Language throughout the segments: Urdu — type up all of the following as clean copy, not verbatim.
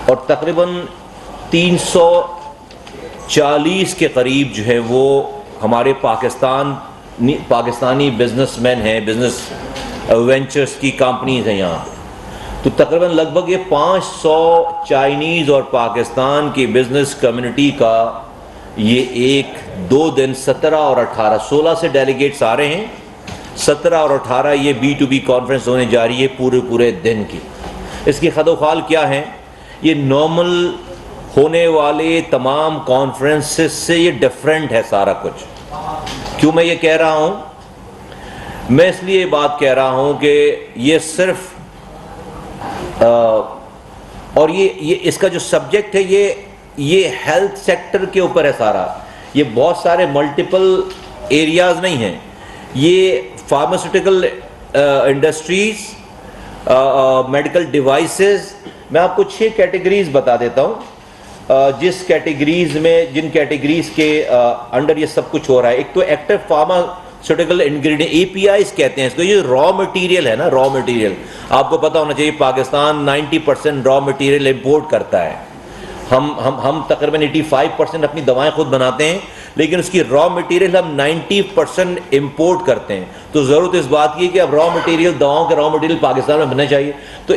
اور تقریباً 340 کے قریب جو ہے وہ ہمارے پاکستانی بزنس مین ہیں، بزنس وینچرز کی کمپنیز ہیں یہاں. تو تقریباً لگ بھگ یہ 500 چائنیز اور پاکستان کی بزنس کمیونٹی کا یہ 1-2 دن 17 اور 18 16 سے ڈیلیگیٹس آ رہے ہیں. 17 اور 18 یہ B2B کانفرنس ہونے جا رہی ہے پورے دن کی. اس کی خد و خال کیا ہے؟ یہ نارمل ہونے والے تمام کانفرنسز سے یہ ڈیفرنٹ ہے سارا کچھ. کیوں میں یہ کہہ رہا ہوں؟ میں اس لیے بات کہہ رہا ہوں کہ یہ صرف اور یہ اس کا جو سبجیکٹ ہے یہ ہیلتھ سیکٹر کے اوپر ہے سارا. یہ بہت سارے ملٹیپل ایریاز نہیں ہیں. یہ فارماسیوٹیکل انڈسٹریز، میڈیکل ڈیوائسز. میں آپ کو 6 کیٹیگریز بتا دیتا ہوں جن کیٹیگریز کے انڈر یہ سب کچھ ہو رہا ہے. ایک تو ایکٹیو فارماسیوٹیکل انگریڈینٹ، APIs کہتے ہیں اس کو. یہ را مٹیریل ہے نا، را مٹیریل. آپ کو پتہ ہونا چاہیے پاکستان 90% را مٹیریل امپورٹ کرتا ہے. ہم تقریباً 85% اپنی دوائیں خود بناتے ہیں، لیکن اس کی را مٹیریل ہم 90% امپورٹ کرتے ہیں. تو ضرورت اس بات کی کہ اب را مٹیریل، دواؤں کے را مٹیریل پاکستان میں بننا چاہیے. تو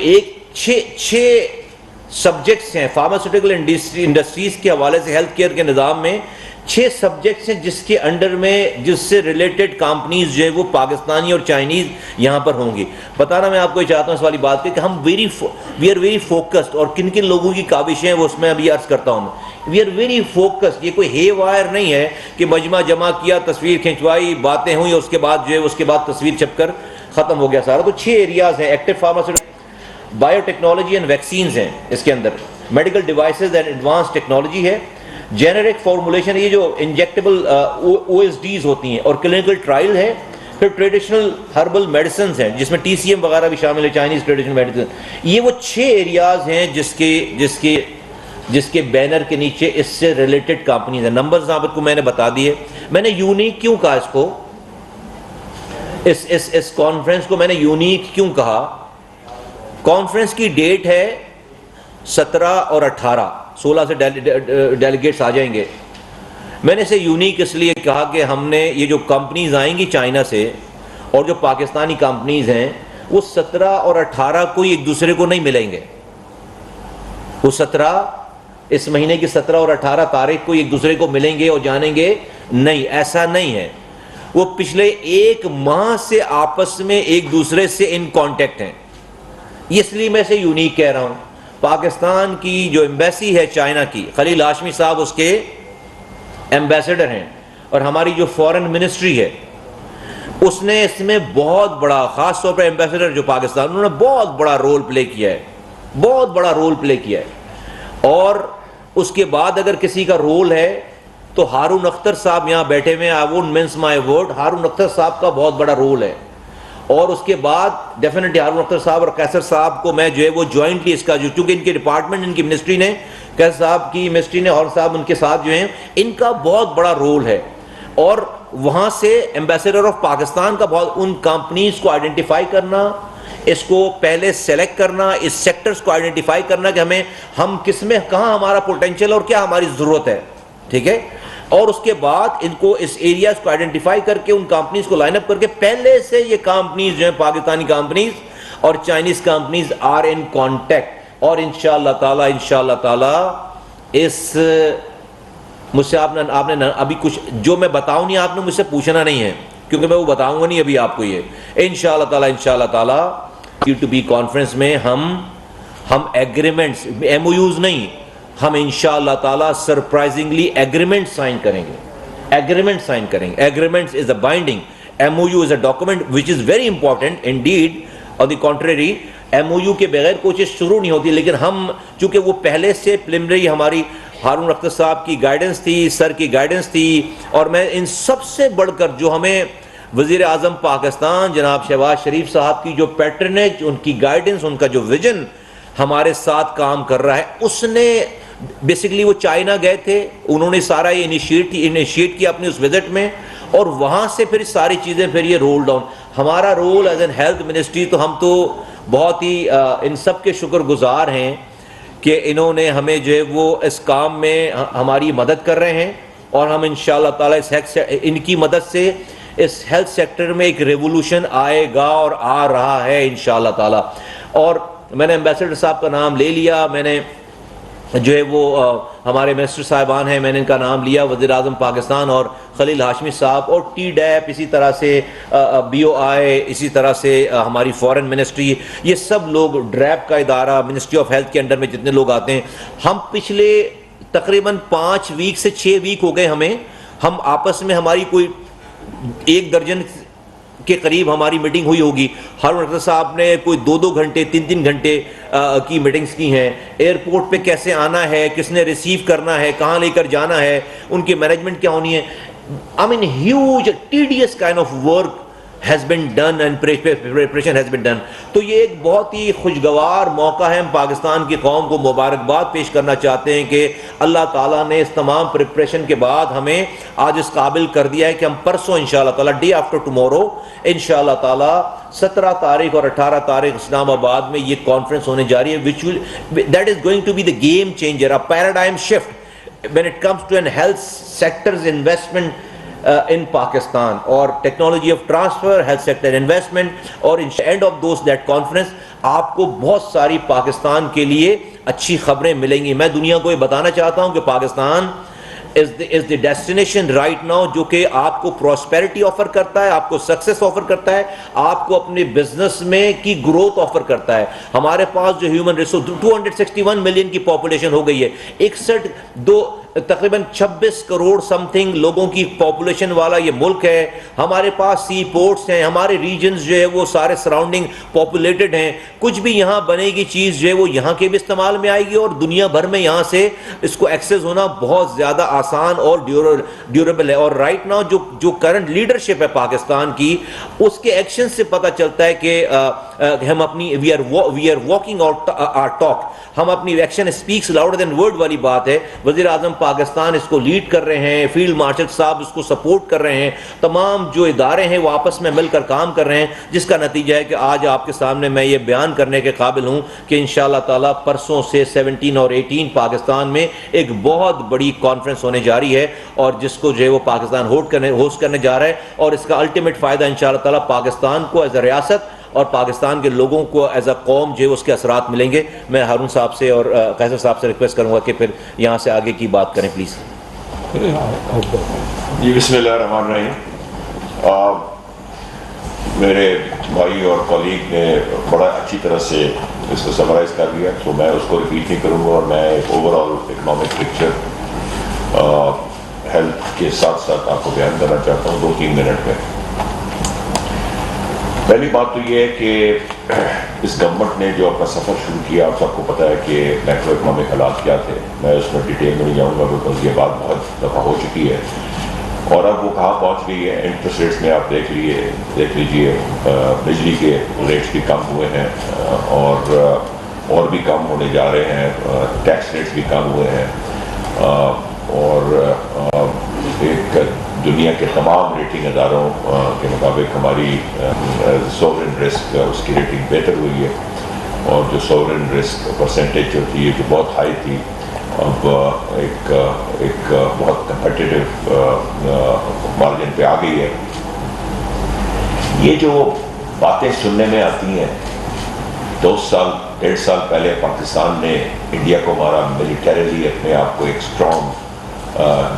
6 سبجیکٹس ہیں فارماسیوٹیکل انڈسٹریز کے حوالے سے. ہیلتھ کیئر کے نظام میں 6 سبجیکٹس ہیں جس کے انڈر میں جس سے ریلیٹڈ کمپنیز جو ہے وہ پاکستانی اور چائنیز یہاں پر ہوں گی. بتانا میں آپ کو یہ چاہتا ہوں اس والی بات کہ ہم وی آر ویری فوکسڈ. اور کن کن لوگوں کی کاوشیں ہیں وہ اس میں ابھی عرض کرتا ہوں. We are very focused. یہ کوئی ہے وائر نہیں ہے کہ مجمع جمع کیا، تصویر کھنچوائی، باتیں ہوئی، اس کے بعد جو ہے اس کے بعد تصویر چھپ کر ختم ہو گیا سارا. تو 6 ایریاز ہیں. Active pharmaceutical, biotechnology and vaccines ہیں اس کے اندر. Medical devices and advance technology ہے. جینرک فارمولیشن، یہ جو انجیکٹیبل OSDs ہوتی ہیں، اور کلینکل ٹرائل ہے. پھر ٹریڈیشنل ہربل میڈیسنز ہیں جس میں TCM وغیرہ بھی شامل ہے، چائنیز ٹریڈیشنل میڈیسن. یہ وہ 6 ایریاز ہیں جس کے بینر کے نیچے اس سے ریلیٹڈ کمپنیز ہیں. نمبرز آپ کو میں نے بتا دیے. میں نے یونیک کیوں کہا اس کو، اس کانفرنس کو میں نے یونیک کیوں کہا؟ کانفرنس کی ڈیٹ ہے 17 اور 18، 16 سے ڈیلیگیٹس آ جائیں گے. میں نے اسے یونیک اس لیے کہا کہ ہم نے یہ جو کمپنیز آئیں گی چائنا سے اور جو پاکستانی کمپنیز ہیں وہ 17 اور 18 کو ایک دوسرے کو نہیں ملیں گے. وہ 17 اس مہینے کی 17 اور 18 تاریخ کو ایک دوسرے کو ملیں گے اور جانیں گے نہیں، ایسا نہیں ہے. وہ پچھلے 1 ماہ سے آپس میں ایک دوسرے سے ان کانٹیکٹ ہیں. اس لیے میں اسے یونیک کہہ رہا ہوں. پاکستان کی جو ایمبیسی ہے چائنا کی، خلیل ہاشمی صاحب اس کے ایمبیسڈر ہیں، اور ہماری جو فورن منسٹری ہے اس نے اس میں بہت بڑا، خاص طور پر ایمبیسڈر جو پاکستان، انہوں نے بہت بڑا رول پلے کیا ہے، بہت بڑا رول پلے کیا ہے. اور اس کے بعد اگر کسی کا رول ہے تو ہارون اختر صاحب یہاں بیٹھے ہوئے ہیں. I won't mince my word. Haroon Akhtar Sahib کا بہت بڑا رول ہے. اور اس کے بعد ڈیفینیٹلی ہارون اختر صاحب اور قیصر صاحب کو میں جو ہے وہ جوائنٹلی اس کا جو، چونکہ ان کے ڈپارٹمنٹ، ان کی منسٹری نے، قیصر صاحب کی منسٹری نے اور صاحب ان کے ساتھ جو ہیں، ان کا بہت بڑا رول ہے. اور وہاں سے ایمبیسڈر آف پاکستان کا بہت، ان کمپنیز کو آئیڈینٹیفائی کرنا، اس کو پہلے سلیکٹ کرنا، اس سیکٹرز کو آئیڈینٹیفائی کرنا کہ ہم کس میں، کہاں ہمارا پوٹینشیل اور کیا ہماری ضرورت ہے. ٹھیک ہے. اور اس کے بعد ان کو اس ایریاز کو آئیڈینٹیفائی کر کے ان کمپنیز کو لائن اپ کر کے پہلے سے یہ کمپنیز جو ہیں، پاکستانی کمپنیز اور Chinese companies are in contact. اور انشاءاللہ تعالی اس مجھ سے آپ نے ابھی کچھ جو میں بتاؤں نہیں، آپ نے مجھ سے پوچھنا نہیں ہے کیونکہ میں وہ بتاؤں گا نہیں ابھی آپ کو. یہ انشاءاللہ تعالی B2B کانفرنس میں ہم ایگریمنٹس، MOUs نہیں، ہم انشاءاللہ تعالی سرپرائزنگلی ایگریمنٹ سائن کریں گے. Agreement is a binding. MOU is a document which is very important indeed. On the contrary, MOU کے بغیر کوئی چیز شروع نہیں ہوتی. لیکن ہم چونکہ وہ پہلے سے پریلیمنری ہماری ہارون اختر صاحب کی گائیڈنس تھی، سر کی گائیڈنس تھی، اور میں ان سب سے بڑھ کر جو ہمیں وزیر اعظم پاکستان جناب شہباز شریف صاحب کی جو پیٹرنیج، ان کی گائیڈنس، ان کا جو ویژن ہمارے ساتھ کام کر رہا ہے، اس نے بیسیکلی وہ چائنا گئے تھے، انہوں نے سارا یہ انیشیٹ کیا اپنی اس وزٹ میں، اور وہاں سے پھر ساری چیزیں پھر یہ رول ڈاؤن. ہمارا role as an health ministry تو ہم تو بہت ہی ان سب کے شکر گزار ہیں کہ کہ انہوں نے ہمیں جو ہے وہ اس کام میں ہماری مدد کر رہے ہیں، اور ہم انشاءاللہ تعالیٰ ان کی مدد سے اس ہیلتھ سیکٹر میں ایک ریولوشن آئے گا اور آ رہا ہے انشاءاللہ تعالیٰ. اور میں نے ایمبیسڈر صاحب کا نام لے لیا، میں نے جو ہے وہ ہمارے منسٹر صاحبان ہیں، میں نے ان کا نام لیا، وزیر اعظم پاکستان اور خلیل ہاشمی صاحب، اور ٹی ڈیپ، اسی طرح سے بی او آئی، اسی طرح سے ہماری فورن منسٹری، یہ سب لوگ، ڈریپ کا ادارہ، منسٹری آف ہیلتھ کے انڈر میں جتنے لوگ آتے ہیں، ہم پچھلے تقریباً 5 ویک سے 6 ویک ہو گئے ہم آپس میں ہماری کوئی 1 درجن کے قریب ہماری میٹنگ ہوئی ہوگی. ہارون ڈاکٹر صاحب نے کوئی 2 گھنٹے 3 گھنٹے کی میٹنگز کی ہیں. ایئرپورٹ پہ کیسے آنا ہے، کس نے ریسیو کرنا ہے، کہاں لے کر جانا ہے، ان کی مینجمنٹ کیا ہونی ہے. I mean huge tedious kind of work has been done and preparation has been done. تو یہ ایک بہت ہی خوشگوار موقع ہے. ہم پاکستان کی قوم کو مبارکباد پیش کرنا چاہتے ہیں کہ اللہ تعالیٰ نے اس تمام پریپریشن کے بعد ہمیں آج اس قابل کر دیا ہے کہ ہم پرسوں انشاءاللہ تعالیٰ ڈے آفٹر ٹمورو انشاءاللہ تعالیٰ 17 تاریخ اور 18 تاریخ اسلام آباد میں یہ کانفرنس ہونے جا رہی ہے, that is going to be the game changer, a paradigm shift when it comes to an health sector's investment in Pakistan, or technology of transfer, health sector investment, اور end of that conference آپ کو بہت ساری پاکستان کے لیے اچھی خبریں ملیں گی. میں دنیا کو یہ بتانا چاہتا ہوں کہ Pakistan is the destination right now جو کہ آپ کو پراسپیرٹی آفر کرتا ہے, آپ کو سکسیس آفر کرتا ہے, آپ کو اپنے بزنس میں کی گروتھ آفر کرتا ہے. ہمارے پاس جو ہیومن ریسورس 261 ملین کی پاپولیشن ہو گئی ہے, تقریباً 26 کروڑ سم تھنگ لوگوں کی پاپولیشن والا یہ ملک ہے. ہمارے پاس سی پورٹس ہیں, ہمارے ریجنز جو ہے وہ سارے سراؤنڈنگ پاپولیٹڈ ہیں. کچھ بھی یہاں بنے گی چیز جو ہے وہ یہاں کے بھی استعمال میں آئے گی, اور دنیا بھر میں یہاں سے اس کو ایکسیس ہونا بہت زیادہ آسان اور ڈیوریبل ہے. اور رائٹ ناؤ جو کرنٹ لیڈرشپ ہے پاکستان کی, اس کے ایکشن سے پتہ چلتا ہے کہ ہم اپنی we are walking out our talk, ہم اپنی action speaks louder than word والی بات ہے. وزیر اعظم پاکستان اس کو لیڈ کر رہے ہیں, فیلڈ مارشل صاحب اس کو سپورٹ کر رہے ہیں, تمام جو ادارے ہیں وہ آپس میں مل کر کام کر رہے ہیں, جس کا نتیجہ ہے کہ آج آپ کے سامنے میں یہ بیان کرنے کے قابل ہوں کہ انشاءاللہ تعالیٰ پرسوں سے 17 اور 18 پاکستان میں ایک بہت بڑی کانفرنس ہونے جا رہی ہے, اور جس کو جو ہے وہ پاکستان ہوسٹ کرنے جا رہا ہے. اور اس کا الٹیمیٹ فائدہ انشاءاللہ تعالیٰ پاکستان کو ایز اے ریاست اور پاکستان کے لوگوں کو ایز اے قوم جو ہے اس کے اثرات ملیں گے. میں ہارون صاحب سے اور قیصر صاحب سے ریکویسٹ کروں گا کہ پھر یہاں سے آگے کی بات کریں پلیز. جی بسم اللہ الرحمن الرحیم. میرے بھائی اور کولیگ نے بڑا اچھی طرح سے اس کو سمرائز کر دیا, تو میں اس کو ریپیٹ نہیں کروں گا, اور میں ایک over all economic picture health کے ساتھ ساتھ آپ کو بیان کرنا چاہتا ہوں 2-3 منٹ میں. پہلی بات تو یہ ہے کہ اس گورنمنٹ نے جو اپنا سفر شروع کیا, آپ سب کو پتہ ہے کہ میکرو اکنامک حالات کیا تھے. میں اس میں ڈیٹیل میں نہیں جاؤں گا بیکاز یہ بات بہت دفعہ ہو چکی ہے, اور اب وہ کہاں پہنچ گئی ہے. انٹرسٹ ریٹس میں آپ دیکھ لیجئے بجلی کے ریٹس بھی کم ہوئے ہیں, اور بھی کم ہونے جا رہے ہیں. ٹیکس ریٹس بھی کم ہوئے ہیں, اور ایک دنیا کے تمام ریٹنگ اداروں کے مطابق ہماری سوورن رسک اس کی ریٹنگ بہتر ہوئی ہے, اور جو سوورن رسک پرسنٹیج جو تھی جو بہت ہائی تھی, اب ایک بہت کمپیٹیٹو مارجن پہ آ گئی ہے. یہ جو باتیں سننے میں آتی ہیں, 1.5 سال پہلے پاکستان نے انڈیا کو مارا, ملیٹریلی اپنے آپ کو ایک اسٹرانگ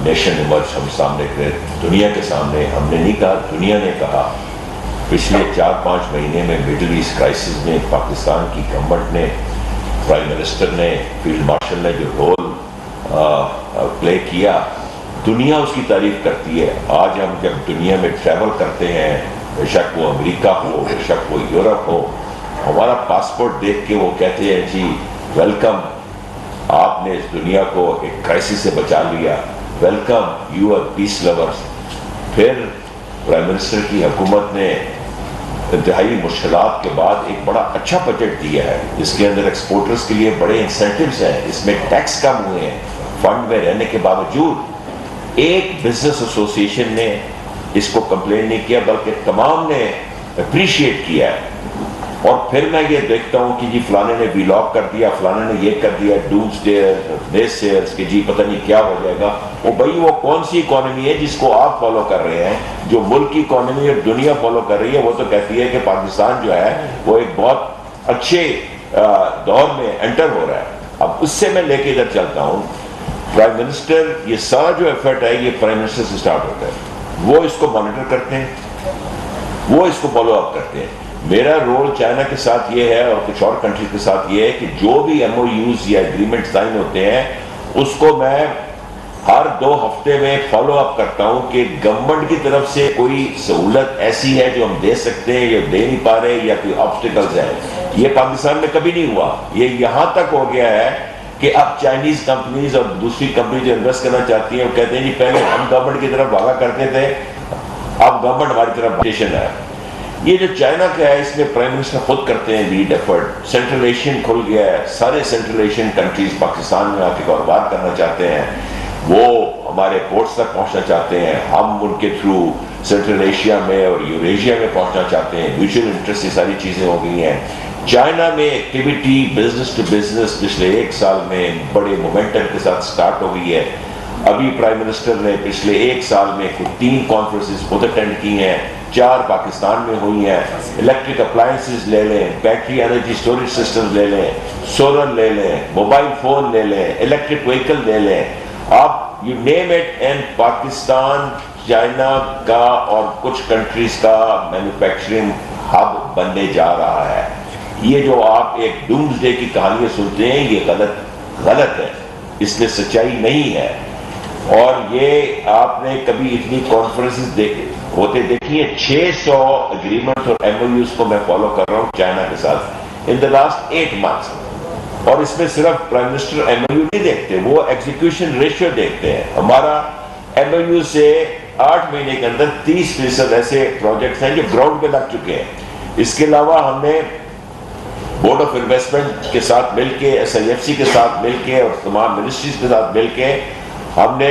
نیشن ایمرج ہم سامنے کرے, دنیا کے سامنے. ہم نے نہیں کہا, دنیا نے کہا. پچھلے 4-5 مہینے میں مڈل ایسٹ کرائسس میں پاکستان کی گورنمنٹ نے, پرائم منسٹر نے, فیلڈ مارشل نے جو رول پلے کیا, دنیا اس کی تعریف کرتی ہے. آج ہم جب دنیا میں ٹریول کرتے ہیں, بے شک وہ امریکہ ہو, بے شک وہ یورپ ہو, ہمارا پاسپورٹ دیکھ کے وہ کہتے ہیں جی ویلکم, آپ نے اس دنیا کو ایک کرائسس سے بچا لیا, welcome, you are peace lovers. پھر پرائم منسٹر کی حکومت نے انتہائی مشکلات کے بعد ایک بڑا اچھا بجٹ دیا ہے, جس کے اندر ایکسپورٹرز کے لیے بڑے انسینٹیوز ہیں, اس میں ٹیکس کم ہوئے ہیں فنڈ میں رہنے کے باوجود. ایک بزنس ایسوسیشن نے اس کو کمپلین نہیں کیا, بلکہ تمام نے اپریشیٹ کیا ہے. اور پھر میں یہ دیکھتا ہوں کہ جی فلانے نے ویلاگ کر دیا، فلانے نے یہ کر دیا، ڈومز ڈیئرس کہ جی پتہ نہیں کیا ہو جائے گا. وہ بھائی وہ کون سی اکانومی ہے جس کو آپ فالو کر رہے ہیں؟ جو ملک کی اکانومی اور دنیا فالو کر رہی ہے وہ تو کہتی ہے کہ پاکستان جو ہے وہ ایک بہت اچھے دور میں انٹر ہو رہا ہے. اب اس سے میں لے کے ادھر چلتا ہوں. پرائم منسٹر یہ سارا جو ایفرٹ ہے یہ پرائم منسٹر سے سٹارٹ ہوتا ہے. وہ اس کو مانیٹر کرتے ہیں، وہ اس کو فالو اپ کرتے ہیں. میرا رول چائنا کے ساتھ یہ ہے اور کچھ اور کنٹری کے ساتھ یہ ہے کہ جو بھی ایم او یوز یا ایگریمنٹ سائن ہوتے ہیں اس کو میں ہر 2 ہفتے میں فالو اپ کرتا ہوں کہ گورنمنٹ کی طرف سے کوئی سہولت ایسی ہے جو ہم دے سکتے ہیں یا دے نہیں پا رہے یا کوئی آبسٹیکلز ہے. یہ پاکستان میں کبھی نہیں ہوا. یہ یہاں تک ہو گیا ہے کہ اب چائنیز کمپنیز اور دوسری کمپنی جو انویسٹ کرنا چاہتی ہیں وہ کہتے ہیں جی پہلے ہم گورنمنٹ کی طرف بھاگا کرتے تھے، اب گورنمنٹ ہماری طرف اسٹیشن ہے. یہ جو چائنا کا ہے اس میں پرائم منسٹر خود کرتے ہیں لیڈ ایفرٹ. سینٹرل ایشین کھل گیا ہے، سارے سینٹرل ایشین کنٹریز پاکستان میں آ کے کاروبار کرنا چاہتے ہیں، وہ ہمارے پورٹس تک پہنچنا چاہتے ہیں، ہم ان کے تھرو سینٹرل ایشیا میں اور یوریشیا میں پہنچنا چاہتے ہیں. میوچل انٹرسٹ یہ ساری چیزیں ہو گئی ہیں. چائنا میں ایکٹیویٹی بزنس ٹو بزنس پچھلے 1 سال میں بڑے مومنٹم کے ساتھ سٹارٹ ہو گئی ہے. ابھی پرائم منسٹر نے پچھلے 1 سال میں 3 کانفرنسز خود اٹینڈ کی ہیں، 4 پاکستان میں ہوئی ہیں. الیکٹرک اپلائنسز لے لیں، بیٹری انرجی سٹوریج سسٹم لے لیں، سولر لے لیں، موبائل فون لے لیں، الیکٹرک وہیکل لے لیں، آپ you name it. And Pakistan China کا اور کچھ کنٹریز کا مینوفیکچرنگ ہب بننے جا رہا ہے. یہ جو آپ ایک ڈومز ڈے کی کہانیاں سنتے ہیں یہ غلط ہے، اس میں سچائی نہیں ہے. اور یہ آپ نے کبھی اتنی کانفرنسز ہوتے دیکھی ہیں؟ 600 اگریمنٹ اور ایم او یوز کو میں فالو کر رہا ہوں چائنا کے ساتھ ان دا لاسٹ 8 months. اور اس میں صرف prime minister M O U نہیں دیکھتے، وہ ایگزیکیوشن ریشیو دیکھتے ہیں. ہمارا ایم او یو سے 8 مہینے کے اندر 30% ایسے پروجیکٹس ہیں جو گراؤنڈ پہ لگ چکے ہیں. اس کے علاوہ ہم نے بورڈ آف انویسٹمنٹ کے ساتھ مل کے، ایس آئی ایف سی کے ساتھ مل کے اور تمام منسٹریز کے ساتھ مل کے ہم نے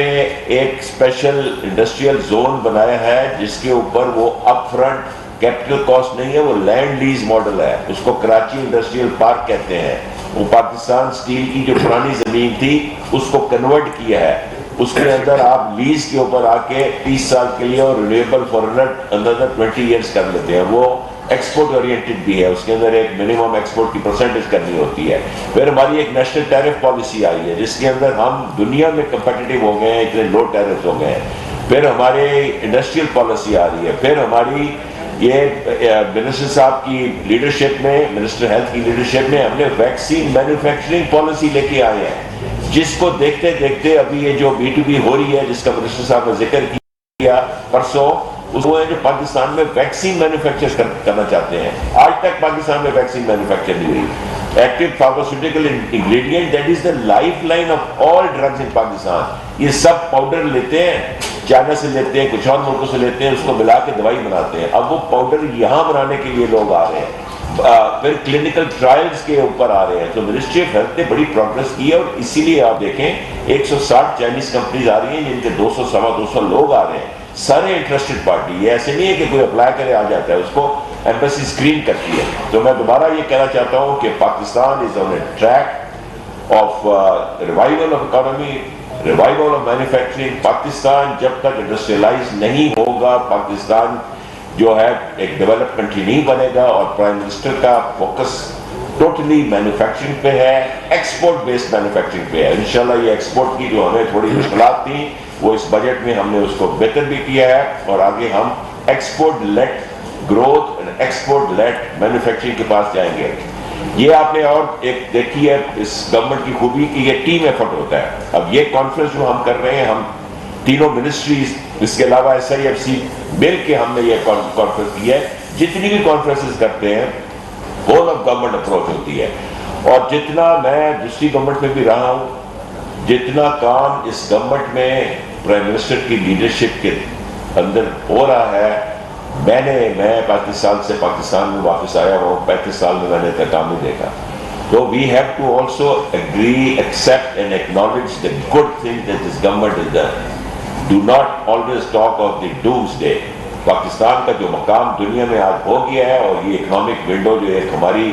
ایک اسپیشل انڈسٹریل زون بنایا ہے جس کے اوپر وہ اپ فرنٹ کیپٹل کاسٹ نہیں ہے، وہ لینڈ لیز ماڈل ہے. اس کو کراچی انڈسٹریل پارک کہتے ہیں. وہ پاکستان سٹیل کی جو پرانی زمین تھی اس کو کنورٹ کیا ہے. اس کے اندر آپ لیز کے اوپر آ کے 30 سال کے لیے اور رینیویبل فار اندر 20 ایئرس کر لیتے ہیں. وہ ایکسپورٹ اورینٹڈ بھی ہے، اس کے اندر ایک منیمم ایکسپورٹ کی پرسنٹیج کرنی ہوتی ہے. پھر ہماری ایک نیشنل ٹیرف پالیسی آئی ہے جس کے اندر ہم دنیا میں کمپیٹیٹیو ہو گئے ہیں، اتنے لو ٹیرفز ہو گئے ہیں. پھر ہمارے انڈسٹریل پالیسی آ رہی ہے. پھر ہماری یہ منسٹر صاحب کی لیڈرشپ میں، منسٹر ہیلتھ کی لیڈرشپ میں ہم نے ویکسین مینوفیکچرنگ پالیسی لے کے آئے ہیں جس کو دیکھتے دیکھتے ابھی یہ جو B2B ہو رہی ہے جس کا منسٹر صاحب نے ذکر کیا پرسوں، اس وہ ہے جو پاکستان میں ویکسین مینوفیکچر کرنا چاہتے ہیں. آج تک پاکستان میں ویکسین مینوفیکچر نہیں ہوئی. Active pharmaceutical ingredient that is the lifeline of all drugs in Pakistan. یہ سب پاؤڈر لیتے ہیں، چائنا سے لیتے ہیں، کچھ اور ملکوں سے لیتے ہیں، اس کو ملا کے دوائی بناتے ہیں. اب وہ پاؤڈر یہاں بنانے کے لیے لوگ آ رہے ہیں، پھر کلینکل ٹرائلز کے اوپر آ رہے ہیں. تو منسٹری آف ہیلتھ نے بڑی پروگرس کی ہے اور اسی لیے آپ دیکھیں 160 چائنیز کمپنیز آ رہی ہیں جن کے 200-250 لوگ آ رہے ہیں، سارے انٹرسٹڈ پارٹی. یہ ایسے نہیں ہے کہ کوئی اپلائی کرے آ جاتا ہے، اس کو ایمبیسی اسکرین کرتی ہے. تو میں دوبارہ یہ کہنا چاہتا ہوں کہ Pakistan is on a track of revival of economy, revival of manufacturing. Pakistan جب تک انڈسٹریلائز نہیں ہوگا پاکستان جو ہے ایک ڈیولپ کنٹری نہیں بنے گا. اور پرائم منسٹر کا فوکس ٹوٹلی مینوفیکچرنگ پہ ہے، ایکسپورٹ بیسڈ مینوفیکچرنگ پہ ہے. انشاءاللہ یہ ایکسپورٹ کی جو ہمیں تھوڑی مشکلات تھیں وہ اس بجٹ میں ہم نے اس کو بہتر بھی کیا ہے اور آگے ہم export led growth, export led manufacturing کے پاس جائیں گے. یہ آپ نے اور ایک دیکھی ہے اس گورنمنٹ کی خوبی کہ یہ ٹیم ایفرٹ ہوتا ہے. اب یہ کانفرنس جو ہم کر رہے ہیں، ہم تینوں منسٹریز اس کے علاوہ SIFC مل کے ہم نے یہ کانفرنس کی ہے. جتنی بھی کانفرنسز کرتے ہیں ہول آف گورنمنٹ اپروچ ہوتی ہے. اور جتنا میں دوسری گورنمنٹ میں بھی رہا ہوں، جتنا کام اس گورنمنٹ میں پرائم منسٹر کی لیڈرشپ کے اندر ہو رہا ہے، میں 35 سال سے پاکستان میں واپس آیا ہوں، 35 سال میں میں نے کام نہیں دیکھا. So we have to also agree, accept and acknowledge the good thing that this government has done. Do not always talk of the doomsday. Pakistan کا جو مقام دنیا میں آج ہو گیا ہے اور یہ اکنامک ونڈو جو ایک ہماری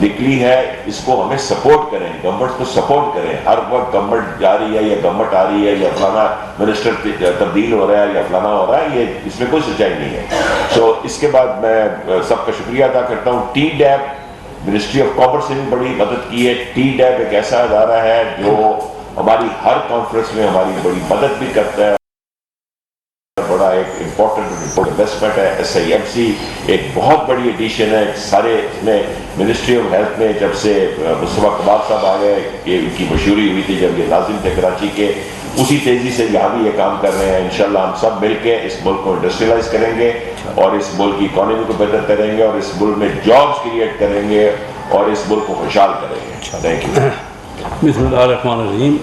نکلی ہے اس کو ہمیں سپورٹ کریں, گورنمنٹ کو سپورٹ کریں. ہر وقت گورنمنٹ جا رہی ہے یا گورنمنٹ آ رہی ہے یا فلانا منسٹر تبدیل ہو رہا ہے یا فلانا ہو رہا ہے, یہ اس میں کوئی سچائی نہیں ہے. سو اس کے بعد میں سب کا شکریہ ادا کرتا ہوں. T deep ministry of commerce سے بھی بڑی مدد کی ہے. ٹی ڈیپ ایک ایسا ادارہ ہے جو ہماری ہر کانفرنس میں ہماری بڑی مدد بھی کرتا ہے, بڑا ایک امپورٹنٹ انویسٹمنٹ ہے. ایس آئی ایم سی ایک بہت بڑی ایڈیشن ہے. سارے اس میں منسٹری آف ہیلتھ میں جب سے مصطفیٰ کمال صاحب آ گئے, یہ ان کی مشہوری ہوئی تھی جب یہ ناظم تھے کراچی کے, اسی تیزی سے یہاں بھی یہ کام کر رہے ہیں. انشاءاللہ ہم سب مل کے اس ملک کو انڈسٹریلائز کریں گے اور اس ملک کی اکانومی کو بہتر کریں گے اور اس ملک میں جابز کریٹ کریں گے اور اس ملک کو خوشحال کریں گے. Thank you. بسم اللہ الرحمن الرحیم.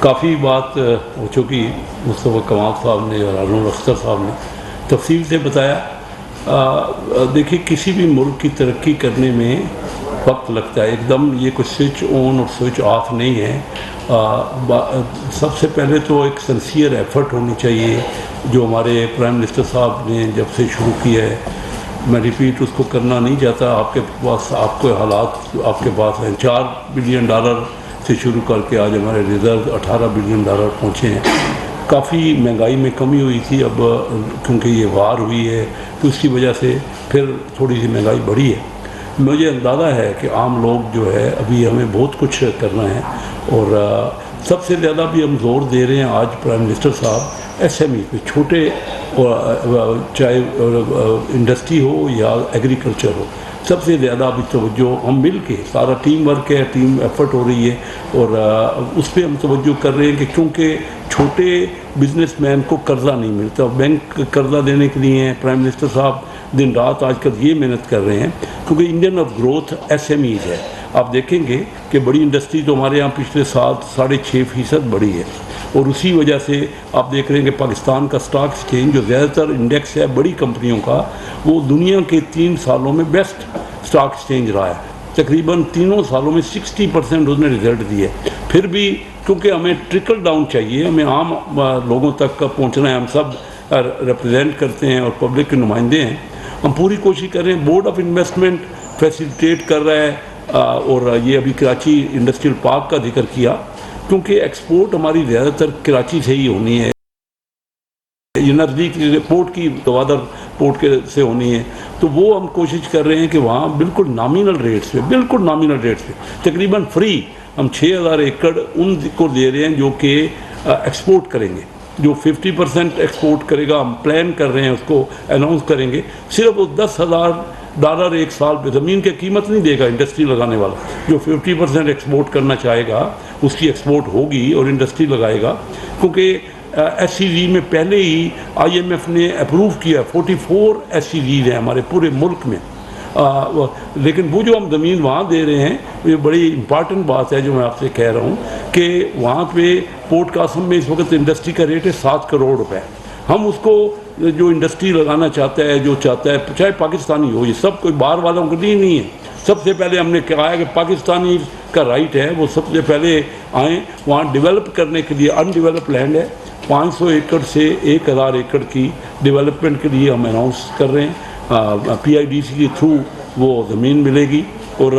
کافی بات ہو چکی, مصطفیٰ کمال صاحب نے اور ہارون اختر صاحب نے تفصیل سے بتایا. دیکھیے کسی بھی ملک کی ترقی کرنے میں وقت لگتا ہے, ایک دم یہ کوئی سوئچ آن اور سوئچ آف نہیں ہے. سب سے پہلے تو ایک سنسیئر ایفرٹ ہونی چاہیے جو ہمارے پرائم منسٹر صاحب نے جب سے شروع کیا ہے. میں ریپیٹ اس کو کرنا نہیں چاہتا. آپ کے پاس آپ کو حالات آپ کے پاس ہیں. $4 بلین سے شروع کر کے آج ہمارے ریزرو $18 بلین پہنچے ہیں. کافی مہنگائی میں کمی ہوئی تھی, اب کیونکہ یہ وار ہوئی ہے تو اس کی وجہ سے پھر تھوڑی سی مہنگائی بڑھی ہے. مجھے اندازہ ہے کہ عام لوگ جو ہے ابھی ہمیں بہت کچھ کرنا ہے اور سب سے زیادہ بھی ہم زور دے رہے ہیں آج پرائم منسٹر صاحب ایس ایم ای پہ, چھوٹے چاہے انڈسٹری ہو یا ایگریکلچر ہو, سب سے زیادہ ابھی توجہ ہم مل کے, سارا ٹیم ورک ہے, ٹیم ایفرٹ ہو رہی ہے اور اس پہ ہم توجہ کر رہے ہیں کہ کیونکہ چھوٹے بزنس مین کو قرضہ نہیں ملتا. بینک قرضہ دینے کے لیے ہیں. پرائم منسٹر صاحب دن رات آج کل یہ محنت کر رہے ہیں کیونکہ engine of growth S M Es ہے. آپ دیکھیں گے کہ بڑی انڈسٹری تو ہمارے یہاں پچھلے سال 6.5% بڑھی ہے اور اسی وجہ سے آپ دیکھ رہے ہیں کہ پاکستان کا اسٹاک ایکسچینج جو زیادہ تر انڈیکس ہے بڑی کمپنیوں کا, وہ دنیا کے 3 سالوں میں بیسٹ اسٹاک ایکسچینج رہا ہے. تقریباً 3 سالوں میں 60% اس نے رزلٹ دیے. پھر بھی کیونکہ ہمیں ٹرکل ڈاؤن چاہیے, ہمیں عام لوگوں تک پہنچنا ہے. ہم سب ریپرزینٹ کرتے ہیں اور پبلک کے نمائندے ہیں. ہم پوری کوشش کر رہے ہیں. بورڈ آف انویسٹمنٹ فیسیلیٹیٹ کر رہا ہے اور یہ ابھی کراچی انڈسٹریل پارک کا ذکر کیا کیونکہ ایکسپورٹ ہماری زیادہ تر کراچی سے ہی ہونی ہے. یہ نزدیک پورٹ کی گوادر پورٹ کے سے ہونی ہے, تو وہ ہم کوشش کر رہے ہیں کہ وہاں بالکل نامینل ریٹس پہ تقریباً فری ہم 6,000 ایکڑ ان کو دے رہے ہیں جو کہ ایکسپورٹ کریں گے. جو 50% ایکسپورٹ کرے گا, ہم پلان کر رہے ہیں اس کو اناؤنس کریں گے. صرف وہ $10,000 ایک سال پہ, زمین کی قیمت نہیں دے گا انڈسٹری لگانے والا. جو 50% ایکسپورٹ کرنا چاہے گا اس کی ایکسپورٹ ہوگی اور انڈسٹری لگائے گا. کیونکہ ایس سی جی میں پہلے ہی آئی ایم ایف نے اپروو کیا 44 ایس سی جیز ہیں ہمارے پورے ملک میں. لیکن وہ جو ہم زمین وہاں دے رہے ہیں یہ بڑی امپارٹنٹ بات ہے جو میں آپ سے کہہ رہا ہوں کہ وہاں پہ پورٹ قاسم میں اس وقت انڈسٹری کا ریٹ ہے $7 کروڑ. ہم اس کو جو انڈسٹری لگانا چاہتا ہے, جو چاہتا ہے, چاہے پاکستانی ہو, یہ سب کوئی باہر والوں کے لیے نہیں ہے. سب سے پہلے ہم نے کہا ہے کہ پاکستانی کا رائٹ ہے وہ سب سے پہلے آئیں. وہاں ڈیولپ کرنے کے لیے ان ڈیولپ لینڈ ہے, 500 ایکڑ سے 1,000 ایکڑ کی ڈیولپمنٹ کے لیے ہم اناؤنس کر رہے ہیں. پی آئی ڈی سی کے تھرو وہ زمین ملے گی اور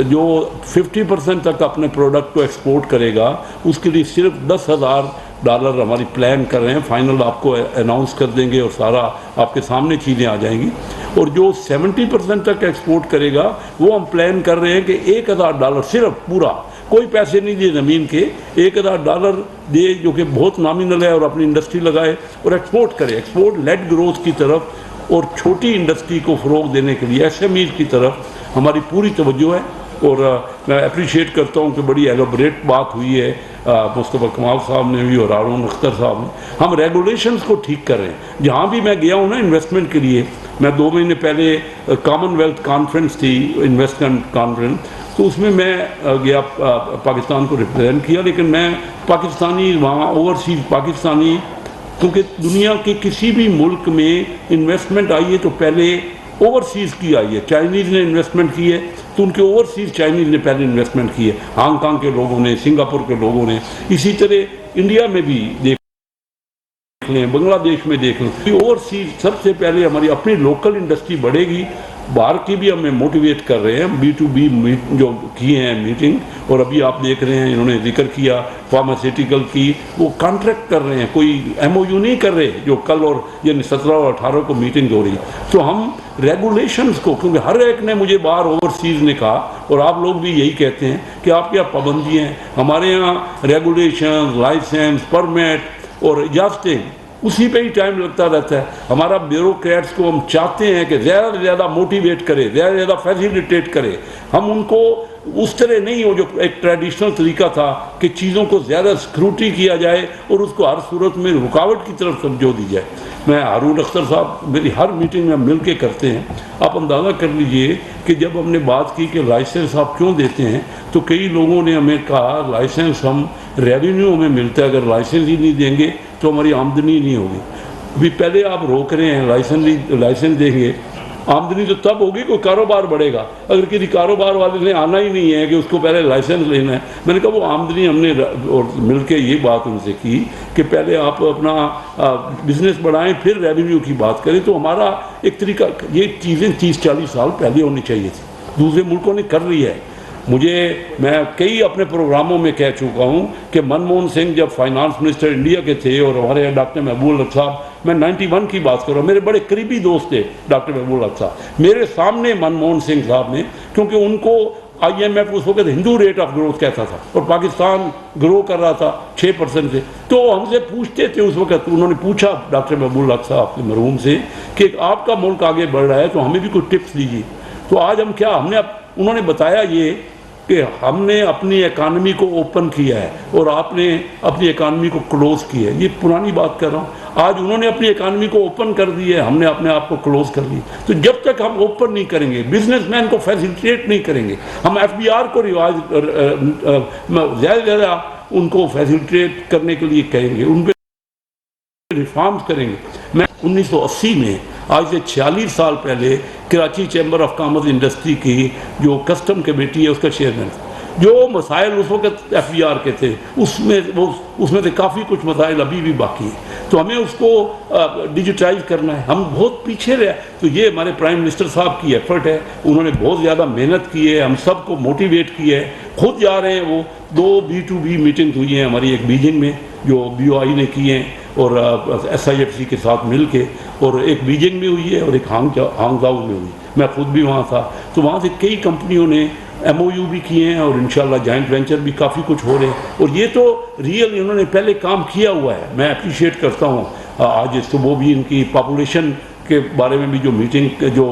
جو 50% تک اپنے پروڈکٹ کو ایکسپورٹ کرے گا اس کے لیے صرف $10,000 ہماری پلان کر رہے ہیں. فائنل آپ کو اناؤنس کر دیں گے اور سارا آپ کے سامنے چیزیں آ جائیں گی. اور جو 70% تک ایکسپورٹ کرے گا وہ ہم پلان کر رہے ہیں کہ $1,000 صرف پورا, کوئی پیسے نہیں دیے زمین کے, $1,000 دے جو کہ بہت نامینل ہے اور اپنی انڈسٹری لگائے اور ایکسپورٹ کرے. ایکسپورٹ لیڈ گروتھ کی طرف اور چھوٹی انڈسٹری کو فروغ دینے کے لیے ایس ایم ایز کی طرف ہماری پوری توجہ ہے. اور میں اپریشیٹ کرتا ہوں کہ بڑی ایلوبریٹ بات ہوئی ہے مصطفیٰ کمال صاحب نے بھی اور ہارون اختر صاحب نے. ہم ریگولیشنز کو ٹھیک کر رہے ہیں. جہاں بھی میں گیا ہوں نا انویسٹمنٹ کے لیے, میں 2 مہینے پہلے کامن ویلتھ کانفرنس تھی, انویسٹمنٹ کانفرنس, تو اس میں گیا پاکستان کو ریپرزینٹ کیا. لیکن میں پاکستانی وہاں اوورسیز پاکستانی, کیونکہ دنیا کے کسی بھی ملک میں انویسٹمنٹ آئی ہے تو پہلے اوورسیز کی آئی ہے. چائنیز نے انویسٹمنٹ کی ہے تو ان کے اوورسیز چائنیز نے پہلے انویسٹمنٹ کی ہے, ہانگ کانگ کے لوگوں نے, سنگاپور کے لوگوں نے. اسی طرح انڈیا میں بھی دیکھ دیکھ لیں, بنگلہ دیش میں دیکھ لیں, اوورسیز سب سے پہلے ہماری اپنی لوکل انڈسٹری بڑھے گی. باہر کی بھی ہمیں موٹیویٹ کر رہے ہیں, بی ٹو بی جو کیے ہیں میٹنگ, اور ابھی آپ دیکھ رہے ہیں انہوں نے ذکر کیا فارماسیوٹیکل کی, وہ کانٹریکٹ کر رہے ہیں, کوئی ایم او یو نہیں کر رہے جو کل اور یعنی 17 اور 18 کو میٹنگ ہو رہی. تو ہم ریگولیشنز کو, کیونکہ ہر ایک نے مجھے باہر اوورسیز نے کہا اور آپ لوگ بھی یہی کہتے ہیں کہ آپ کیا پابندی ہیں, ہمارے یہاں ریگولیشنز, لائسنس, پرمٹ اور اجازتیں اسی پہ ہی ٹائم لگتا رہتا ہے. ہمارا بیوروکریٹس کو ہم چاہتے ہیں کہ زیادہ سے زیادہ موٹیویٹ کرے, زیادہ سے زیادہ فیسیلیٹیٹ کرے. ہم ان کو اس طرح نہیں ہو جو ایک ٹریڈیشنل طریقہ تھا کہ چیزوں کو زیادہ اسکروٹی کیا جائے اور اس کو ہر صورت میں رکاوٹ کی طرف سمجھو دی جائے. میں ہارون اختر صاحب میری ہر میٹنگ میں مل کے کرتے ہیں. آپ اندازہ کر لیجئے کہ جب ہم نے بات کی کہ لائسنس آپ کیوں دیتے ہیں, تو کئی لوگوں نے ہمیں کہا لائسنس ہم ریونیو ہمیں ملتا ہے, اگر لائسنس ہی نہیں دیں گے تو ہماری آمدنی نہیں ہوگی. ابھی پہلے آپ روک رہے ہیں, لائسنس دیں گے, آمدنی تو تب ہوگی کوئی کاروبار بڑھے گا. اگر کسی کاروبار والے نے آنا ہی نہیں ہے کہ اس کو پہلے لائسنس لینا ہے, میں نے کہا وہ آمدنی ہم نے اور مل کے یہ بات ان سے کی کہ پہلے آپ اپنا بزنس بڑھائیں پھر ریونیو کی بات کریں. تو ہمارا ایک طریقہ, یہ چیزیں 30-40 سال پہلے ہونی چاہیے تھی, دوسرے ملکوں نے کر رہی ہے. میں کئی اپنے پروگراموں میں کہہ چکا ہوں کہ منموہن سنگھ جب فائنانس منسٹر انڈیا کے تھے اور ہمارے ڈاکٹر محبوب الحق صاحب, میں 91 کی بات کر رہا ہوں, میرے بڑے قریبی دوست تھے ڈاکٹر محبوب الحق صاحب, میرے سامنے منموہن سنگھ صاحب نے, کیونکہ ان کو آئی ایم ایف اس وقت ہندو ریٹ آف گروتھ کہتا تھا اور پاکستان گرو کر رہا تھا 6% سے, تو ہم سے پوچھتے تھے اس وقت, انہوں نے پوچھا ڈاکٹر محبوب الحق صاحب کے مرحوم سے کہ آپ کا ملک آگے بڑھ رہا ہے تو ہمیں بھی کچھ ٹپس دیجیے. تو آج ہم کیا, انہوں نے بتایا یہ کہ ہم نے اپنی اکانومی کو اوپن کیا ہے اور آپ نے اپنی اکانومی کو کلوز کیا ہے. یہ پرانی بات کر رہا ہوں, آج انہوں نے اپنی اکانومی کو اوپن کر دی ہے, ہم نے اپنے آپ کو کلوز کر دی. تو جب تک ہم اوپن نہیں کریں گے, بزنس مین کو فیسیلیٹیٹ نہیں کریں گے, ہم ایف بی آر کو زیادہ زیادہ ان کو فیسیلیٹیٹ کرنے کے لیے کہیں گے, ان پہ ریفارمز کریں گے. میں 1980 میں, آج سے 46 سال پہلے, Karachi chamber of commerce industry کی جو کسٹم کمیٹی ہے اس کا چیئرمین تھا. جو مسائل اس وقت ایف بی آر کے تھے اس میں سے کافی کچھ مسائل ابھی بھی باقی ہیں. تو ہمیں اس کو ڈیجیٹائز کرنا ہے, ہم بہت پیچھے رہے. تو یہ ہمارے پرائم منسٹر صاحب کی ایفرٹ ہے, انہوں نے بہت زیادہ محنت کی ہے, ہم سب کو موٹیویٹ کیا ہے, خود جا رہے ہیں. وہ 2 B2B میٹنگ ہوئی ہیں ہماری, ایک بیجنگ میں جو بی او آئی نے کی ہیں اور ایس آئی ایف سی کے ساتھ مل کے, اور ایک بیجنگ میں ہوئی ہے اور ایک ہانگ جاؤ میں ہوئی. میں خود بھی وہاں تھا. تو وہاں سے کئی کمپنیوں نے ایم او یو بھی کیے ہیں اور انشاءاللہ جوائنٹ وینچر بھی کافی کچھ ہو رہے ہیں. اور یہ تو ریئل انہوں نے پہلے کام کیا ہوا ہے, میں اپریشیٹ کرتا ہوں. آج صبح بھی ان کی پاپولیشن کے بارے میں بھی جو میٹنگ جو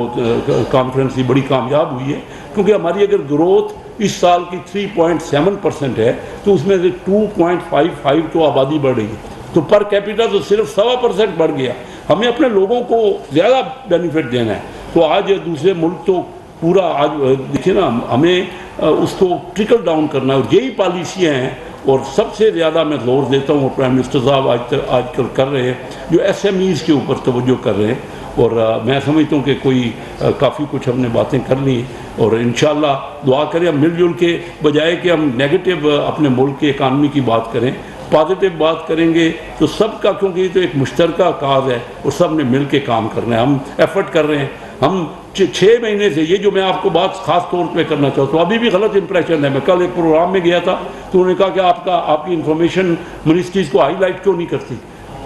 کانفرنس تھی بڑی کامیاب ہوئی ہے, کیونکہ ہماری اگر گروتھ اس سال کی 3.7% ہے تو اس میں سے 2.55 تو آبادی بڑھ رہی ہے, تو پر کیپیٹل تو صرف 1.25% بڑھ گیا. ہمیں اپنے لوگوں کو زیادہ بینیفٹ دینا ہے. تو آج دوسرے ملک تو پورا, آج دیکھیں نا, ہمیں اس کو ٹرکل ڈاؤن کرنا ہے, اور یہی پالیسیاں ہیں. اور سب سے زیادہ میں زور دیتا ہوں, پرائم منسٹر صاحب آج کل کر رہے ہیں, جو ایس ایم ایز کے اوپر توجہ کر رہے ہیں. اور میں سمجھتا ہوں کہ کوئی کافی کچھ ہم نے باتیں کر لی ہیں, اور انشاءاللہ دعا کریں ہم مل جل کے, بجائے کہ ہم نیگیٹو اپنے ملک کے اکانومی کی بات کریں, پازیٹیو بات کریں گے تو سب کا, کیونکہ یہ تو ایک مشترکہ کاز ہے اور سب نے مل کے کام کرنا ہے. ہم ایفرٹ کر رہے ہیں. ہم 6 مہینے سے, یہ جو میں آپ کو بات خاص طور پہ کرنا چاہتا ہوں, ابھی بھی غلط امپریشن ہے. میں کل ایک پروگرام میں گیا تھا تو انہوں نے کہا کہ آپ کی انفارمیشن منسٹریز کو ہائی لائٹ کیوں نہیں کرتی.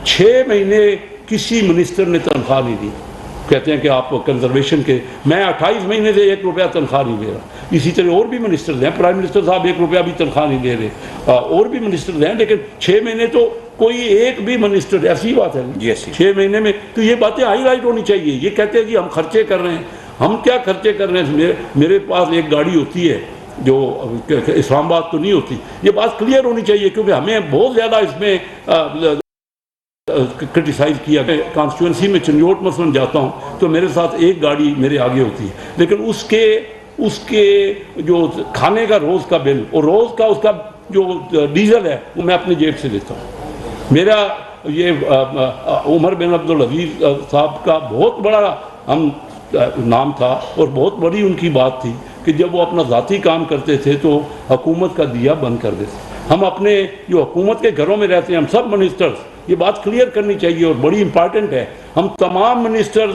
6 مہینے کسی منسٹر نے تنخواہ نہیں دی. کہتے ہیں کہ آپ کنزرویشن کے, میں 28 مہینے سے 1 روپیہ تنخواہ نہیں دے رہا. اسی طرح اور بھی منسٹرز ہیں, پرائم منسٹر صاحب 1 روپیہ بھی تنخواہ نہیں دے رہے, اور بھی منسٹرز ہیں, لیکن 6 مہینے تو کوئی ایک بھی منسٹر, ایسی بات ہے 6 مہینے میں. تو یہ باتیں ہائی لائٹ ہونی چاہیے. یہ کہتے ہیں کہ ہم خرچے کر رہے ہیں, ہم کیا خرچے کر رہے ہیں. میرے پاس ایک گاڑی ہوتی ہے جو اسلام آباد تو نہیں ہوتی. یہ بات کلیئر ہونی چاہیے, کیونکہ ہمیں بہت زیادہ اس میں کرٹیسائز کیا. کانسٹیچوئنسی میں چنجوٹ مثلاً جاتا ہوں تو میرے ساتھ ایک گاڑی میرے آگے ہوتی ہے, لیکن اس کے جو کھانے کا روز کا بل اور روز کا اس کا جو ڈیزل ہے وہ میں اپنی جیب سے دیتا ہوں. میرا یہ عمر بن عبدالعزیز صاحب کا بہت بڑا نام تھا اور بہت بڑی ان کی بات تھی کہ جب وہ اپنا ذاتی کام کرتے تھے تو حکومت کا دیا بند کر دیتے. ہم اپنے جو حکومت کے گھروں میں رہتے ہیں, ہم سب منسٹرز یہ بات کلیئر کرنی چاہیے اور بڑی امپارٹنٹ ہے. ہم تمام منسٹر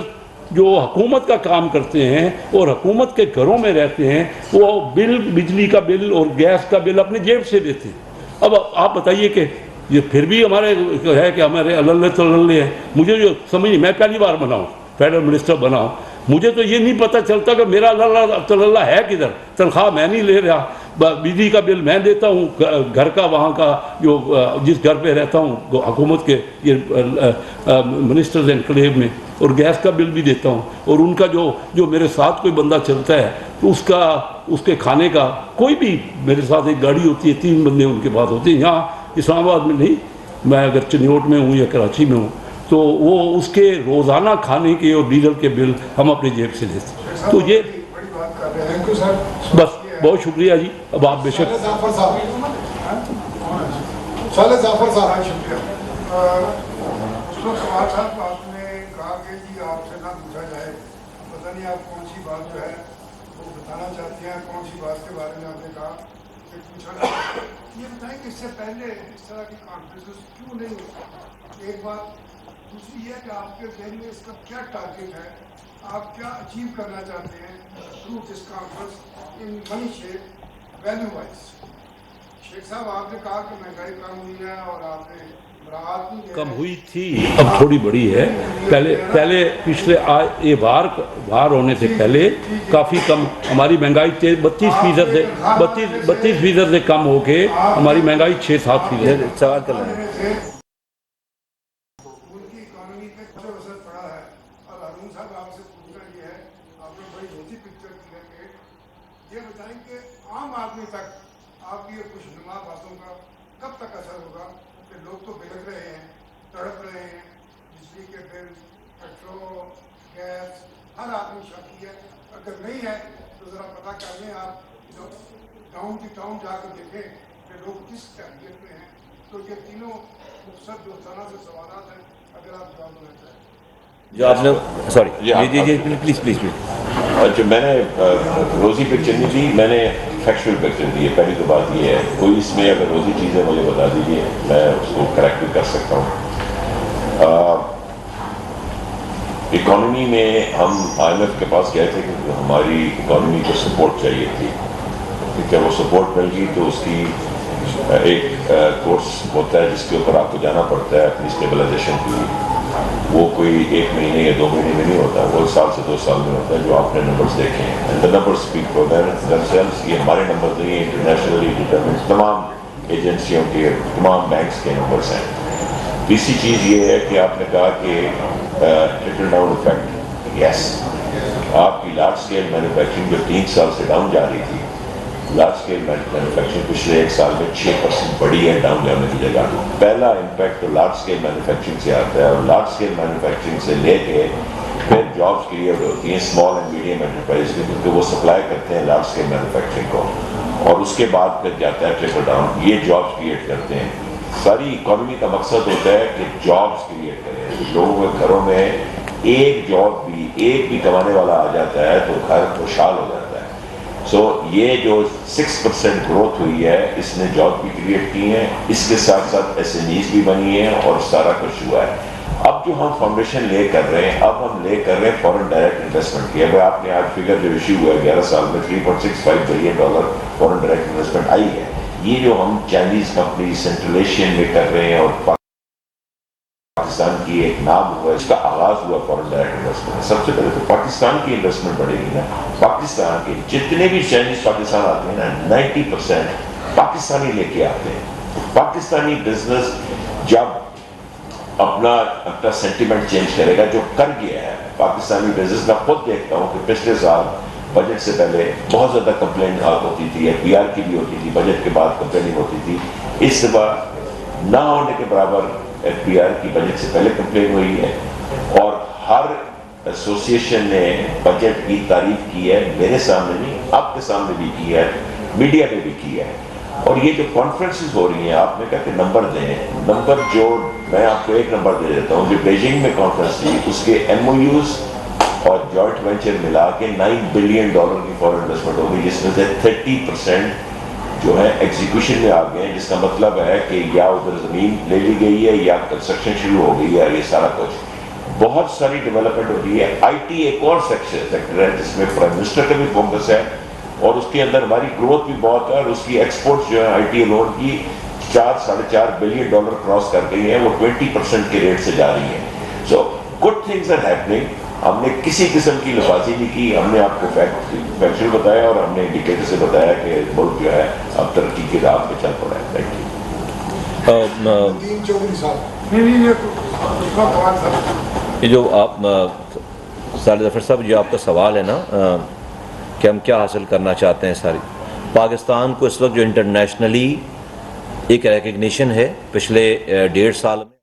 جو حکومت کا کام کرتے ہیں اور حکومت کے گھروں میں رہتے ہیں وہ بل، بجلی کا بل اور گیس کا بل اپنے جیب سے دیتے ہیں. اب آپ بتائیے کہ یہ پھر بھی ہمارے ہے کہ ہمارے اللہ تلّہ ہیں. مجھے جو سمجھ، میں پہلی بار بنا ہوں فیڈرل منسٹر بنا ہوں، مجھے تو یہ نہیں پتہ چلتا کہ میرا اللہ تلّہ ہے کدھر. تنخواہ میں نہیں لے رہا، بجلی کا بل میں دیتا ہوں، گھر کا وہاں کا جو جس گھر پہ رہتا ہوں حکومت کے یہ منسٹرز انکلیو میں، اور گیس کا بل بھی دیتا ہوں. اور ان کا جو میرے ساتھ کوئی بندہ چلتا ہے تو اس کے کھانے کا، کوئی بھی میرے ساتھ ایک گاڑی ہوتی ہے 3 بندے ان کے پاس ہوتے ہیں. یہاں اسلام آباد میں نہیں، میں اگر چنیوٹ میں ہوں یا کراچی میں ہوں تو وہ اس کے روزانہ کھانے کے اور ڈیزل کے بل ہم اپنے جیب سے دیتے ہیں. تو یہ بس بہت شکریہ جی. اب آپ بے شک ظافر صاحب شکریہ. کمال صاحب آپ نے کہا کہ جی آپ سے نہ پوچھا جائے، پتہ نہیں آپ کون سی بات جو ہے وہ بتانا چاہتے ہیں، کون سی بات کے بارے میں آپ نے کہا کہ پوچھا جائے. یہ بتائیں کہ اس سے پہلے اس طرح کی کانفرنسز کیوں نہیں ہوتی؟ ایک بات. دوسری یہ کہ آپ کے ذہن میں اس کا کیا ٹارگیٹ ہے، آپ کیا اچیو کرنا چاہتے ہیں through this conference in money shape value wise? شیخ صاحب آپ نے کہا کہ مہنگائی کم ہوئی ہے اور آپ نے مراعات نہیں کم ہوئی تھی، اب تھوڑی بڑی ہے. پہلے پچھلے یہ بار ہونے سے پہلے کافی کم ہماری مہنگائی 32% سے کم ہو کے ہماری مہنگائی 6-7%. سوال کر لیں. ان کی اکانومی پہ کچھ اثر پڑا ہے. اور ہارون صاحب آپ سے پوچھنا یہ ہے، آپ نے بڑی روزی پکچر کی ہے کہ یہ بتائیں کہ عام آدمی تک آپ کی یہ خوشنما باتوں کا کب تک اثر ہوگا کہ لوگ تو بلک رہے ہیں، تڑپ رہے ہیں، بجلی کے بل، پیٹرول، گیس، ہر آدمی شاکی ہے. اگر نہیں ہے تو ذرا پتہ کر لیں آپ، ٹاؤن کی ٹاؤن جا کے دیکھیں کہ لوگ کس کیفیت میں ہیں. تو یہ تینوں مقصد دوستانہ سے سوالات ہیں، اگر آپ جواب دینا چاہیں. جو آپ نے سوری جی پلیز جو میں نے روزی پکچر نہیں دی، میں نے فیکچوئل پکچر دی ہے. پہلی تو بات یہ ہے، کوئی اس میں اگر روزی چیز ہے مجھے بتا دیجیے، میں اس کو کریکٹ بھی کر سکتا ہوں. اکانومی میں ہم IMF کے پاس گئے تھے کہ ہماری اکانومی کو سپورٹ چاہیے تھی. کیونکہ وہ سپورٹ مل گئی تو اس کی ایک کورس ہوتا ہے جس کے اوپر آپ کو جانا پڑتا ہے اپنی اسٹیبلائزیشن کے لیے. وہ کوئی 1 مہینے یا 2 مہینے میں نہیں ہوتا، وہ 1 سال سے 2 سال میں ہوتا ہے. جو آپ نے نمبرز دیکھے ہیں، and the numbers speak for themselves. یہ ہمارے نمبر نہیں ہیں، انٹرنیشنلی ڈٹرمنڈ تمام ایجنسیوں کے، تمام بینکس کے نمبرز ہیں. تیسری چیز یہ ہے کہ آپ نے کہا کہ ٹرکل ڈاؤن افیکٹ. یس، آپ کی لارج اسکیل مینوفیکچرنگ جو 3 سال سے ڈاؤن جا رہی تھی، لارج اسکیل مینوفیکچرنگ پچھلے 1 سال میں 6% بڑی ہے ڈاؤن جانے کی جگہ. پہلا امپیکٹ تو لارج اسکیل مینوفیکچرنگ سے آتا ہے، اور لارج اسکیل مینوفیکچرنگ سے لے کے پھر جابس کریٹ ہوتی ہیں اسمال اینڈ میڈیم انٹرپرائز کی، کیونکہ وہ سپلائی کرتے ہیں لارج اسکیل مینوفیکچرنگ کو، اور اس کے بعد پھر جاتا ہے ٹرکل ڈاؤن. یہ جابس کریٹ کرتے ہیں. ساری اکانومی کا مقصد ہوتا ہے کہ جابس کریٹ کریں. لوگوں کے گھروں میں ایک کمانے والا آ جاتا ہے تو گھر خوشحال ہو جاتا ہے. سو یہ جو 6% گروتھ ہوئی ہے، اس نے جاب بھی کریٹ کی ہیں، اس کے ساتھ ساتھ SMEs بھی بنی ہیں، اور سارا کچھ ہوا ہے. اب جو ہم فاؤنڈیشن لے کر رہے ہیں، اب ہم لے کر رہے ہیں فورن ڈائریکٹ انویسٹمنٹ کی. اگر آپ نے آج فگر جو ایشو ہوا ہے 11 سال میں $3.65 بلین فورن ڈائریکٹ انویسٹمنٹ آئی ہے. یہ جو ہم چائنیز کمپنی سینٹرل ایشین میں کر رہے ہیں اور پاکستان کی ایک نام ہوا ہے، اس کا آغاز ہوا فورن ڈائریکٹ انویسٹمنٹ. سب سے پہلے تو پاکستان کی انویسٹمنٹ بڑھے گی نا. پاکستان کے جتنے بھی چائنیز پاکستان آتے ہیں نا، 90% پاکستانی لے کے آتے ہیں. پاکستانی بزنس جب اپنا سینٹیمنٹ چینج کرے گا، جو کر گیا ہے پاکستانی بزنس. میں خود دیکھتا ہوں کہ پچھلے سال بجٹ سے پہلے بہت زیادہ کمپلین ہوتی تھی، FBR کی بھی ہوتی تھی، بجٹ کے بعد کمپلیننگ ہوتی تھی. اس دفعہ نہ ہونے کے برابر FBR کی بجٹ سے پہلے کمپلین ہوئی ہے، اور ہر ایسوسیشن نے بجٹ کی تعریف کی ہے. میرے سامنے نہیں، آپ کے سامنے بھی کی ہے، میڈیا پہ بھی کی ہے. اور یہ جو کانفرنسز ہو رہی ہیں، آپ نے کہا کہ نمبر دیں. نمبر جو میں آپ کو ایک نمبر دے دیتا ہوں. جو بیجنگ میں کانفرنس تھی، اس کے MOUs اور جوائنٹ وینچر ملا کے $9 بلین کی فورن انویسٹمنٹ ہوگی، جس میں سے 30% جو ہے ایگزیکیوشن میں آ گئے ہیں، جس کا مطلب ہے کہ یا ادھر زمین لے لی گئی ہے یا کنسٹرکشن شروع ہو گئی ہے. یہ سارا کچھ بہت ساری ڈیولپمنٹ ہو رہی ہے. آئی ٹی ایک اور سیکٹر ہے جس میں پرائم منسٹر کا بھی فوکس ہے اور اس کے اندر ہماری گروتھ بھی بہت ہے اور اس کی ایکسپورٹ جو ہے آئی ٹی لون کی 4-4.5 بلین ڈالر کراس کر گئی ہیں، وہ 20% کے ریٹ سے جا رہی ہیں. So good things are happening. ہم نے کسی قسم کی لفاظی نہیں کی، ہم نے آپ کو فیکچوئل بتایا اور ہم نے انڈیکیٹر سے بتایا کہ ملک جو ہے اب ترقی کی راہ پہ چل پڑا ہے. Thank you. تین چودھری صاحب نہیں یہ سوال تھا. یہ جو آپ سالد ظفر صاحب جو آپ کا سوال ہے نا کہ ہم کیا حاصل کرنا چاہتے ہیں، ساری پاکستان کو اس وقت جو انٹرنیشنلی ایک ریکگنیشن ہے پچھلے 1.5 سال میں